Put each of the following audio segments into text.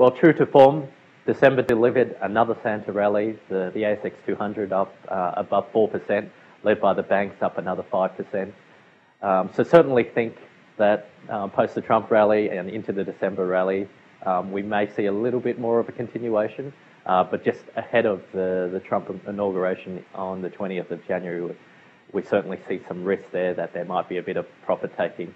Well, true to form, December delivered another Santa rally, the ASX 200 up above 4%, led by the banks up another 5%. So certainly think that post the Trump rally and into the December rally, we may see a little bit more of a continuation, but just ahead of the Trump inauguration on the 20th of January, we certainly see some risk there that there might be a bit of profit taking,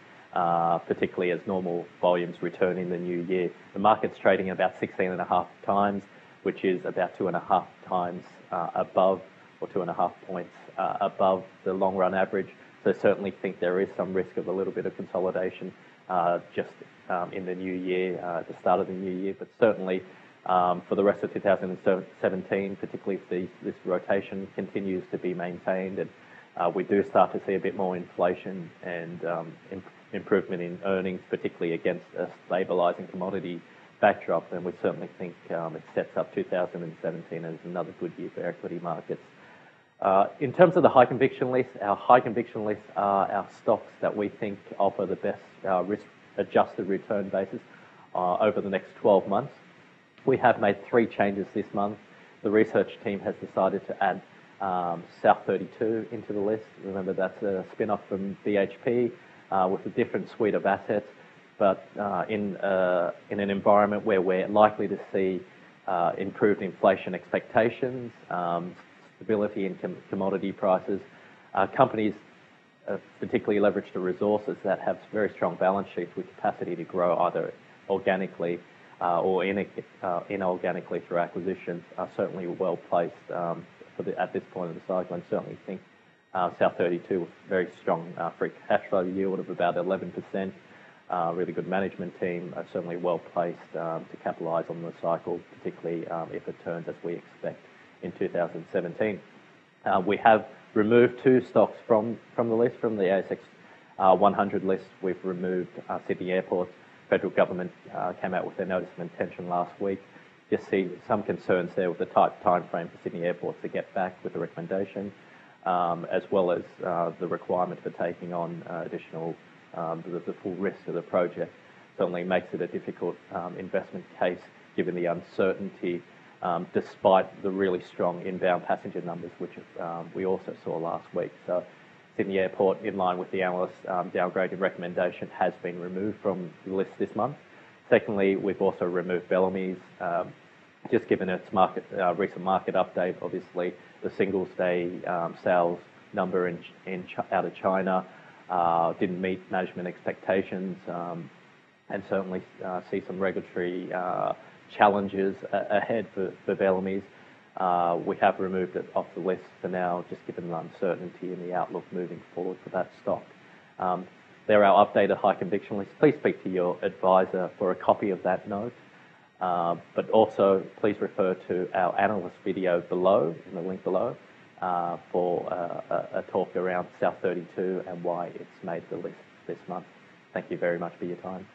particularly as normal volumes return in the new year. The market's trading about 16.5 times, which is about 2.5 times above, or 2.5 points above the long run average. So certainly think there is some risk of a little bit of consolidation just in the new year, at the start of the new year, but certainly for the rest of 2017, particularly if this rotation continues to be maintained and we do start to see a bit more inflation and improvement in earnings, particularly against a stabilising commodity backdrop, then we certainly think it sets up 2017 as another good year for equity markets. In terms of the high conviction list, our high conviction list are our stocks that we think offer the best risk-adjusted return basis over the next 12 months. We have made 3 changes this month. The research team has decided to add South32 into the list. Remember, that's a spin-off from BHP with a different suite of assets, but in an environment where we're likely to see improved inflation expectations, stability in commodity prices, companies particularly leveraged to resources that have very strong balance sheets with capacity to grow either organically or inorganically through acquisitions are certainly well placed at this point of the cycle, and certainly think South32 with very strong free cash flow yield of about 11%, really good management team, certainly well placed to capitalise on the cycle, particularly if it turns as we expect in 2017. We have removed 2 stocks from the list, from the ASX 100 list. We've removed Sydney Airport's. Federal government came out with their notice of intention last week. Just see some concerns there with the tight time frame for Sydney Airport to get back with the recommendation, as well as the requirement for taking on additional the full risk of the project. Certainly makes it a difficult investment case given the uncertainty, despite the really strong inbound passenger numbers, which we also saw last week. So Sydney Airport, in line with the analysts' downgraded recommendation, has been removed from the list this month. Secondly, we've also removed Bellamy's, just given its recent market update. Obviously, the Singles Day sales number out of China didn't meet management expectations, and certainly see some regulatory challenges ahead for Bellamy's. We have removed it off the list for now, just given the uncertainty in the outlook moving forward for that stock. They're our updated high conviction list. Please speak to your advisor for a copy of that note. But also, please refer to our analyst video below, in the link below, for a talk around South32 and why it's made the list this month. Thank you very much for your time.